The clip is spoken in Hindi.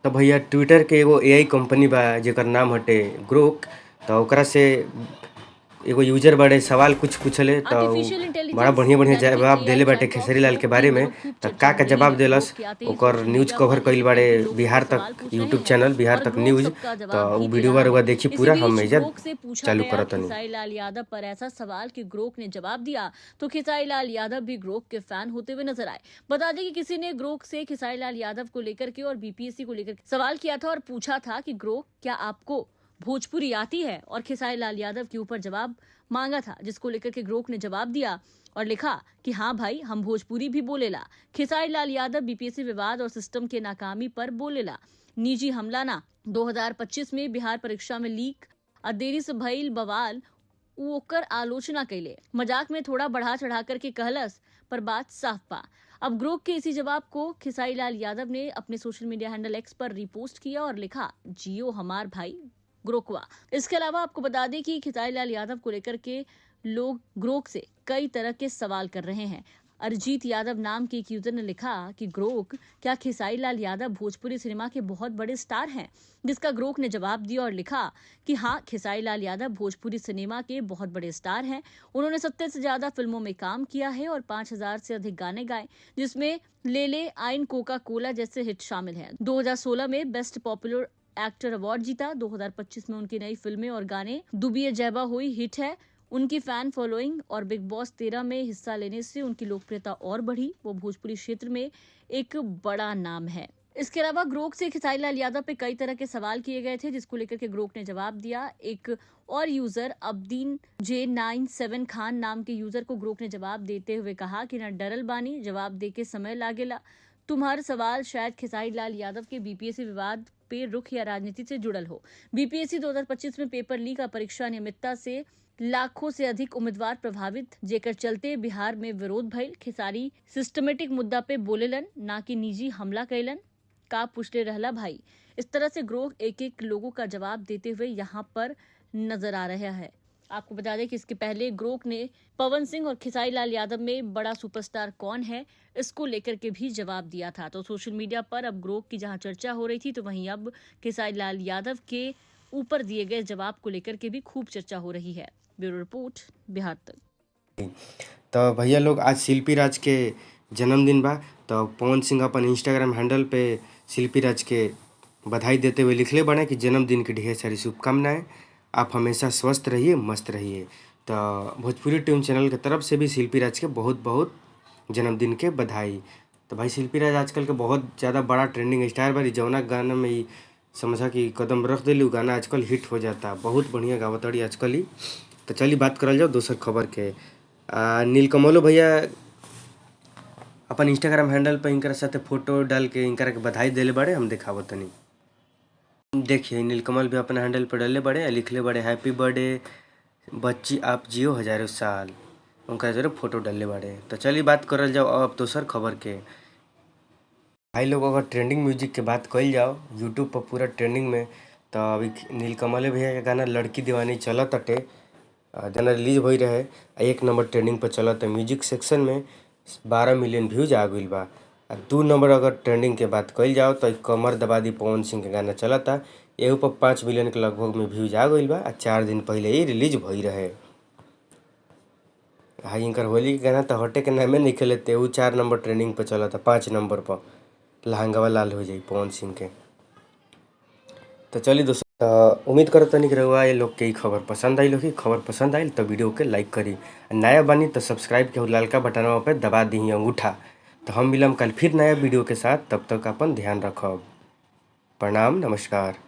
तो भैया ट्विटर के एगो एआई कंपनी बा जेकर नाम हटे ग्रोक। तो ओकरा से एगो यूजर बड़े सवाल कुछ पूछले तो आर्टिफिशियल बड़ा इंटेलिजेंस बढ़िया बढ़िया यानी कि जवाब एआई देले बाटे चैटबॉट खेसरी लाल के ग्रोक की बारे में। तो खूब तो चर्चा हो रही जवाब है। देलस ग्रोक के आते ही ओकर सोशल न्यूज मीडिया कवर पर कइल इससे बाड़े कई लोग उससे बिहार तक सवाल पूछ रहे यूट्यूब हैं चैनल बिहार और तक ग्रोक न्यूज। सबका तो जवाब उ भी दे वीडियो रहा बार है। देखी इसी पूरा हम बीच इज्जत ग्रोक से पूछा चालू गया करतनी। खेसारी लाल यादव पर ऐसा सवाल कि ग्रोक ने जवाब दिया तो खेसारी लाल यादव भी ग्रोक के फैन होते हुए नजर आए। बता दें कि किसी ने ग्रोक से खेसारी लाल यादव को लेकर के और बीपीएससी को लेकर सवाल किया था और पूछा था कि ग्रोक क्या आपको भोजपुरी आती है, और खेसारी लाल यादव के ऊपर जवाब मांगा था, जिसको लेकर के ग्रोक ने जवाब दिया और लिखा कि हाँ भाई हम भोजपुरी भी बोलेला। खेसारी लाल यादव बीपीएससी विवाद और सिस्टम के नाकामी पर बोलेला। निजी हमला ना 2025 में बिहार परीक्षा में लीक आ देरी से भइल बवाल ओकर आलोचना कैले। मजाक में थोड़ा बढ़ा चढ़ा करके कहलस पर बात साफ पा। अब ग्रोक के इसी जवाब को खेसारी लाल यादव ने अपने सोशल मीडिया हैंडल एक्स पर रिपोस्ट किया और लिखा जियो हमार भाई ग्रोकवा। इसके अलावा आपको बता दें कि खेसारी लाल यादव को लेकर के लोग ग्रोक से कई तरह के सवाल कर रहे हैं। अरिजीत यादव नाम के एक यूजर ने लिखा कि ग्रोक क्या खेसारी लाल यादव भोजपुरी सिनेमा के बहुत बड़े स्टार हैं, जिसका ग्रोक ने जवाब दिया और लिखा कि हाँ खेसारी लाल यादव भोजपुरी सिनेमा के बहुत बड़े स्टार हैं। उन्होंने 70 से ज्यादा फिल्मों में काम किया है और 5000 से अधिक गाने गाए, जिसमें ले ले आइन कोका कोला जैसे हिट शामिल हैं। 2016 में बेस्ट पॉपुलर एक्टर अवार्ड जीता। 2025 में उनकी नई फिल्में और गाने दुबिये जैबा हुई हिट है। उनकी फैन फॉलोइंग और बिग बॉस 13 में हिस्सा लेने से उनकी लोकप्रियता और बढ़ी। वो भोजपुरी क्षेत्र में एक बड़ा नाम है। इसके अलावा ग्रोक से खेसारी लाल यादव पे कई तरह के सवाल किए गए थे, जिसको लेकर के ग्रोक ने जवाब दिया। एक और यूजर अब्दीन J97 खान नाम के यूजर को ग्रोक ने जवाब देते हुए कहा कि न डरल बानी, जवाब दे के समय लागेला। तुम्हारा सवाल शायद खेसारी लाल यादव के बीपीएससी विवाद पे रुख या राजनीति से जुड़ल हो। बीपीएससी 2025 में पेपर लीक और परीक्षा नियमितता से लाखों से अधिक उम्मीदवार प्रभावित, जेकर चलते बिहार में विरोध भइल। खेसारी सिस्टमेटिक मुद्दा पे बोलेलन, ना कि निजी हमला कैलन। का पुछले रहला भाई। इस तरह से ग्रोक एक एक लोगों का जवाब देते हुए यहाँ पर नजर आ रहा है। आपको बता दें कि इसके पहले ग्रोक ने पवन सिंह और खेसारी लाल यादव में बड़ा सुपरस्टार कौन है, इसको लेकर के भी जवाब दिया था। तो सोशल मीडिया पर अब ग्रोक की जहां चर्चा हो रही थी, तो वहीं अब खेसारी लाल यादव के ऊपर दिए गए जवाब को लेकर के भी खूब चर्चा हो रही है। ब्यूरो रिपोर्ट, बिहार तक। तो भैया लोग आज शिल्पी राज के जन्मदिन बा। तो पवन सिंह अपन इंस्टाग्राम हैंडल पे शिल्पी राज के बधाई देते हुए लिखले बने कि जन्मदिन की ढेर सारी शुभकामनाएं, आप हमेशा स्वस्थ रहिए, मस्त रहिए। तो भोजपुरी ट्यून चैनल की तरफ से भी शिल्पी राज के बहुत बहुत जन्मदिन के बधाई। तो भाई शिल्पी राज आजकल के बहुत ज़्यादा बड़ा ट्रेंडिंग स्टार बा। जौना गाना में ही समझा कि कदम रख दिली, गाना आजकल हिट हो जाता। बहुत बढ़िया गावतड़ी आजकल ही। तो चलिए बात करल जाओ दोसर खबर के। नीलकमलो भैया अपन इंस्टाग्राम हैंडल पर इनकर साथे फोटो डाल के इनकर के बधाई देले बड़े, हम दिखावत तनी। देखिए नीलकमल भी अपना हैंडल पर डाले बड़े, लिखले बड़े हैप्पी बर्थडे बच्ची, आप जियो हजारों साल। उनका जरूर फोटो डाले बड़े। तो चलिए बात करल जाओ अब दोसर खबर के। भाई लोग अगर ट्रेंडिंग म्यूजिक के बात कल जाओ यूट्यूब पर पूरा ट्रेंडिंग में, तो अभी नीलकमल भैया के गाना लड़की दीवानी चलत अटे। गाना रिलीज हो रहे 1 नंबर ट्रेंडिंग पर चलत है। म्यूजिक सेक्शन में 12 मिलियन व्यूज आ गई बा। 2 नंबर अगर ट्रेंडिंग के बात कल जाओ तो कमर दबा दी पवन सिंह के गाना चलता। एहू पर 5 मिलियन के लगभग में व्यूज आ गई बा। 4 दिन पहले ही रिलीज भई रहे। हाई इनकर होली के गाना तो हटे के नामे नहीं खेलते, वो 4 नंबर ट्रेंडिंग पर चलता। 5 नंबर पर लहंगावा लाल हो जाई पवन सिंह के। तो चलिए दोस्तों, उम्मीद करता नहीं कि रहुआ ये लोग के खबर पसंद आई। लोग खबर पसंद आई तो वीडियो के लाइक करी, नया बनी तो सब्सक्राइब के लालका बटनवा पे दबा दी अंगूठा। तो हम मिलम कल फिर नया वीडियो के साथ, तब तक अपन ध्यान रखब। प्रणाम, नमस्कार।